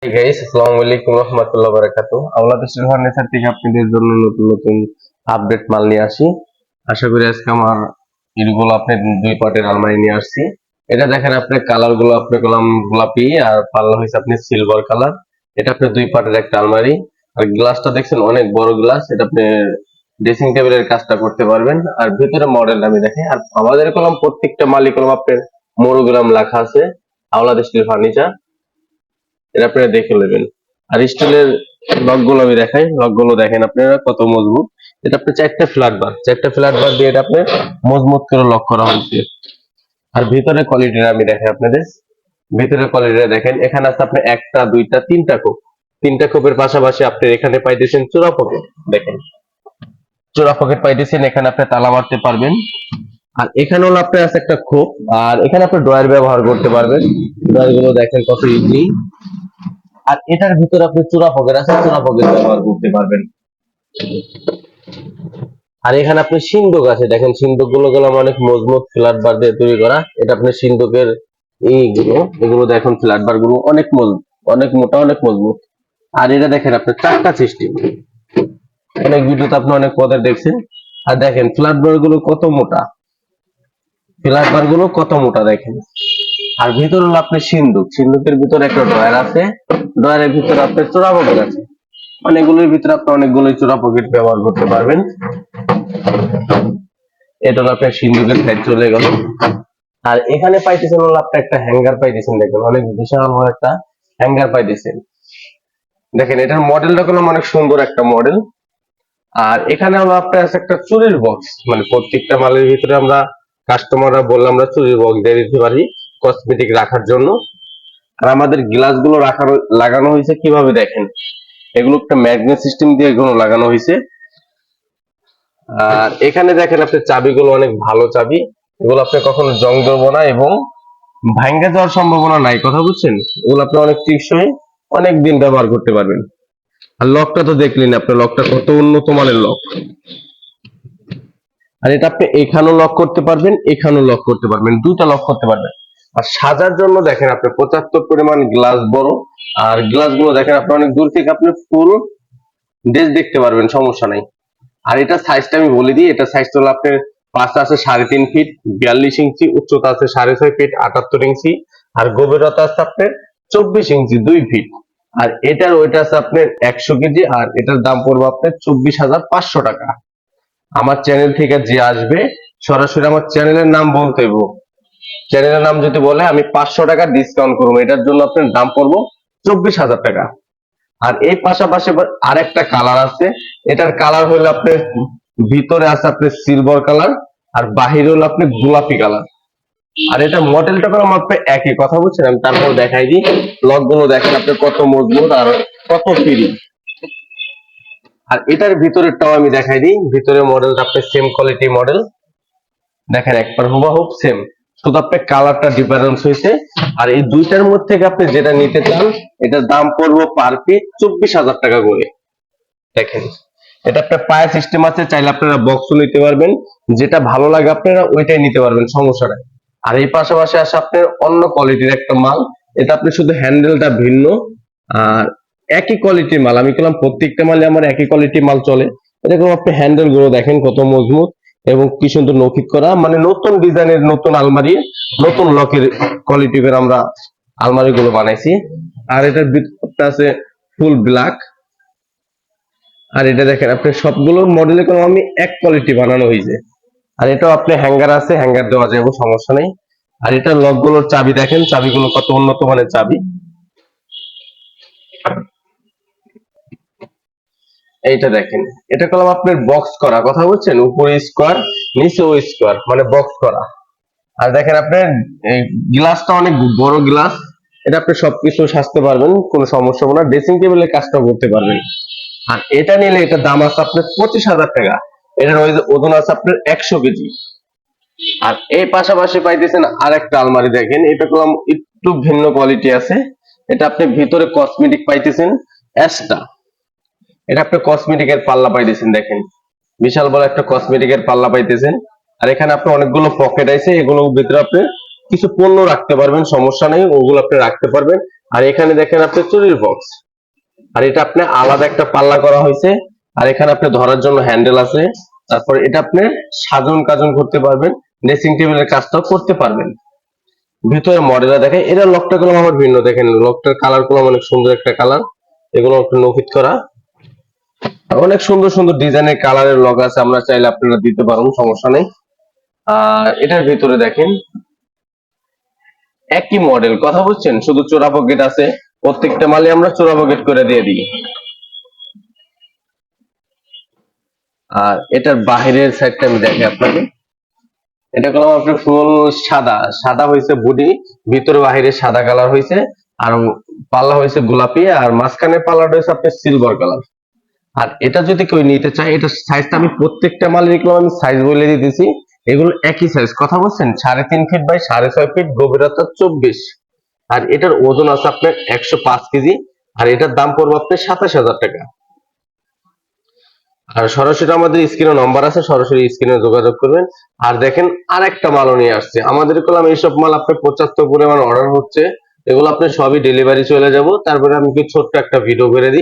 Hey guys, আসসালামু আলাইকুম রহমতুল্লাহ বারাকাতুহু। বাংলাদেশের ফার্নিচার থেকে আপনাদের জন্য নতুন নতুন আপডেট মাল নিয়ে আসি। আশা করি আজকে আমার এগুলো আপনি দুই পার্টের আলমারি নিয়ে আসছি। এটা দেখেন আপনি কালার গুলো আপনি কলম গোলাপি আর পাল্লা হয়েছে আপনি সিলভার কালার। এটা আপনি দুই পার্টের একটা আলমারি। আর গ্লাসটা দেখছেন অনেক বড় গ্লাস। এটা আপনি ড্রেসিং টেবিলের কাজটা করতে পারবেন। আর ভিতরে মডেল আমি দেখেন। আর আমাদের কলম প্রত্যেকটা মালিক কলম আপনার মনোগ্রাম লেখা আছে বাংলাদেশ ফার্নিচার। এটা আপনারা দেখে নেবেন। আর স্টিলের লক গুলো আমি দেখাই, লক গুলো দেখেন আপনারা কত মজবুত। এটা আপনি চারটা ফ্ল্যাট বার দিয়ে এটা আপনি মজবুত করে লক করা হয়েছে। আর ভিতরে কোয়ালিটি আমি দেখাই আপনাদের। ভিতরে কোয়ালিটি দেখেন, এখানে আছে আপনি একটা দুইটা তিনটা কোপের পাশাপাশি আপনি এখানে পাইতেছেন চূড়া পকেট। দেখেন চূড়া পকেট পাইতেছেন, এখানে আপনি তালা মারতে পারবেন। আর এখানে হলো আপনার আছে একটা খোপ। আর এখানে আপনি ড্রয়ার ব্যবহার করতে পারবেন। ড্রয়ার গুলো দেখেন কত ইজি। আর এটার ভিতরে আপনি চূড়া পকেট আছে, চূড়া পকেট ব্যবহার করতে পারবেন। আর এখানে আপনি সিন্দুক আছে, দেখেন সিন্দুক গুলো অনেক মজবুত ফ্ল্যাট বার দিয়ে তৈরি করা। এটা আপনি সিন্দুকের এগুলো দেখুন, ফ্ল্যাট বার গুলো অনেক মজবুত, অনেক মোটা, অনেক মজবুত। আর এটা দেখেন আপনি চারটা সিস্টেম, অনেক ভিডিওতে আপনি অনেক পদের দেখছেন। আর দেখেন ফ্ল্যাট বার গুলো কত মোটা, ফ্ল্যাট বার গুলো কত মোটা দেখেন। আর ভিতরে হলো আপনি সিন্দুকের ভিতরে একটা ড্রয়ার আছে, ড্রয়ারের ভিতরে আপনার চূড়া পকেট আছে। অনেকগুলোর ভিতরে আপনি অনেকগুলোই চূড়া পকেট ব্যবহার করতে পারবেন। এটা হলো আপনার সিন্দুকের সাইড চলে গেল। আর এখানে পাইতেছেন হলো আপনি একটা হ্যাঙ্গার পাইতেছেন, দেখেন অনেক বিশাল বড় একটা হ্যাঙ্গার পাইতেছেন। দেখেন এটার মডেলটা কোনো অনেক সুন্দর একটা মডেল। আর এখানে হলো আপনার আছে একটা চুরির বক্স, মানে প্রত্যেকটা মালের ভিতরে আমরা কাস্টমাররা বললে আমরা চুরির বক্স দিয়ে দিতে পারি কসমেটিক রাখার জন্য। আর আমাদের গ্লাস গুলো লাগানো হয়েছে কিভাবে দেখেন, এগুলো একটা ম্যাগনেট সিস্টেম দিয়ে এগুলো লাগানো হয়েছে। আর এখানে দেখেন আপনি চাবিগুলো অনেক ভালো চাবি, এগুলো আপনি কখনো জং ধরবো না এবং ভাঙ্গা যাওয়ার সম্ভাবনা নাই, কথা বুঝছেন। এগুলো আপনি অনেক টেকসই, অনেক দিন ব্যবহার করতে পারবেন। আর লকটা তো দেখলেন, আপনার লকটা কত উন্নত মানের লক। আর এটা আপনি এখানেও লক করতে পারবেন, এখানেও লক করতে পারবেন, দুইটা লক করতে পারবেন। আর সাজার জন্য দেখেন আপনি 75 পরিমাণ গ্লাস বড়। আর গ্লাস গুলো দেখেন আপনি অনেক দূর থেকে আপনি ফুল ড্রেস দেখতে পারবেন, সমস্যা নাই। আর এটা সাইজটা আমি বলে দিই, এটা সাইজটা হলো আপনার পাঁচটা আছে 3.5 ফিট 42 ইঞ্চি, উচ্চতা আছে 6.5 ফিট 78 ইঞ্চি, আর গভীরতা আছে আপনার 24 ইঞ্চি 2 ফিট। আর এটার ওইটা আছে আপনার 100 কেজি। আর এটার দাম পড়বে আপনার 24,500 টাকা। আমার চ্যানেল থেকে যে আসবে সরাসরি আমার চ্যানেলের নাম বলতে হইব। চ্যানেলের নাম যদি বলে আমি 500 টাকা ডিসকাউন্ট করবো, এটার জন্য আপনার দাম পড়বো 24,000 টাকা। আর এই পাশাপাশি আরেকটা কালার আছে, এটার কালার হলো আপনার ভিতরে আছে আপনার সিলভার কালার আর বাহিরে হলো আপনার গোলাপি কালার। আর এটা মডেলটা করে আপনি একই, কথা বুঝছেন। আমি তারপর দেখাই দিই, লক গুলো দেখেন আপনি কত মজবুত আর কত ফ্রি। আর এটার ভিতরেরটাও আমি দেখাই দিই, ভিতরে মডেলটা আপনার সেম কোয়ালিটি মডেল, দেখেন একবার হুবহু সেম, শুধু আপনার কালারটা ডিফারেন্স হয়েছে। আর এই দুইটার মধ্যে থেকে আপনি যেটা নিতে চান এটার দাম পড়বে পার পিস 24,000 টাকা করে। দেখেন এটা আপনার পায়া সিস্টেম আছে, চাইলে আপনারা বক্সও নিতে পারবেন, যেটা ভালো লাগে আপনারা ওইটাই নিতে পারবেন, সমস্যা নাই। আর এই পাশাপাশি আসে আপনার অন্য কোয়ালিটির একটা মাল, এটা আপনি শুধু হ্যান্ডেলটা ভিন্ন আর একই কোয়ালিটির মাল। আমি বললাম প্রত্যেকটা মালে আমার একই কোয়ালিটির মাল চলে। এরকম আপনি হ্যান্ডেল গুলো দেখেন কত মজবুত এবং কি সুন্দর নকিক করা, মানে নতুন ডিজাইনের নতুন আলমারি, নতুন লকের কোয়ালিটি করে আমরা আলমারি গুলো বানাইছি। আর এটার ভিতরটা আছে ফুল ব্ল্যাক। আর এটা দেখেন আপনি সবগুলোর মডেলে কোনো আমি এক কোয়ালিটি বানানো হয়েছে। আর এটাও আপনি হ্যাঙ্গার আছে, হ্যাঙ্গার দেওয়া যাবে, সমস্যা নেই। আর এটা লকগুলোর চাবি দেখেন, চাবিগুলো কত উন্নত মানের চাবি। এইটা দেখেন, এটা করলাম আপনার বক্স করা, কথা বলছেন, উপরে স্কোয়ার নিচেও স্কোয়ার, মানে বক্স করা। আর দেখেন আপনার এই গ্লাসটা অনেক বড় গ্লাস, এটা আপনি সবকিছু সাজতে পারবেন, কোনো সমস্যা হবে না, ড্রেসিং টেবিলের কাজটা করতে পারবেন। আর এটা নিলে এটা দাম আছে আপনার 25,000 টাকা। এটার ওজন আছে আপনার 100 কেজি। আর এই পাশাপাশি পাইতেছেন আর একটা আলমারি, দেখেন এটা করলাম একটু ভিন্ন কোয়ালিটি আছে। এটা আপনি ভিতরে কসমেটিক পাইতেছেন এক্সট্রা, এটা আপনি কসমেটিকের পাল্লা পাইতেছেন, দেখেন বিশাল বড় একটা কসমেটিকের পাল্লা পাইতেছেন। আর এখানে আপনি অনেকগুলো পকেট আছে, এগুলোর ভিতরে আপনি কিছু পণ্য রাখতে পারবেন, সমস্যা নেই, ওগুলো আপনি রাখতে পারবেন। আর এখানে দেখেন আপনি চুরির বক্স, আর এটা আপনি আলাদা একটা পাল্লা করা হয়েছে, আর এখানে আপনি ধরার জন্য হ্যান্ডেল আছে। তারপর এটা আপনি সাজন কাজন করতে পারবেন, ড্রেসিং টেবিলের কাজটাও করতে পারবেন। ভিতরে মডেল দেখেন, এটা লকটা গুলো আমার ভিন্ন, দেখেন লকটার কালার গুলো অনেক সুন্দর একটা কালার, এগুলো একটু নফিট করা, অনেক সুন্দর সুন্দর ডিজাইনের কালারের লক আছে, আমরা চাইলে আপনারা দিতে পারবেন, সমস্যা নেই। আর এটার ভিতরে দেখেন একই মডেল, কথা বুঝছেন, শুধু চোরা পকেট আছে, প্রত্যেকটা মালে আমরা চোরা পকেট করে দিয়ে দিই। আর এটার বাহিরের সাইডটা আমি দেখি আপনাকে, এটা করলাম আপনার ফুল সাদা, সাদা হয়েছে বডি, ভিতরে বাহিরে সাদা কালার হয়েছে, আর পাল্লা হয়েছে গোলাপি, আর মাঝখানে পাল্লাটা হয়েছে আপনার সিলভার কালার। আর এটা যদি কেউ নিতে চায়, এটা সাইজটা আমি প্রত্যেকটা মালের এগুলো আমি সাইজ বলে দিতেছি, এগুলো একই সাইজ, কথা বলছেন, 3.5 ফিট বাই 6.5 ফিট, গভীরতা 24। আর এটার ওজন আছে আপনার 105 কেজি, আর এটার দাম পড়বে আপনার 27,000 টাকা। আর সরাসরি আমাদের স্ক্রিনে নাম্বার আছে, সরাসরি স্ক্রিনে যোগাযোগ করবেন। আর দেখেন আরেকটা মালও নিয়ে আসছে আমাদের, কলাম এইসব মাল আপনার 75 পরিমাণ অর্ডার হচ্ছে, এগুলো আপনার সবই ডেলিভারি চলে যাব। তারপরে আমি কি ছোট্ট একটা ভিডিও করে দিই।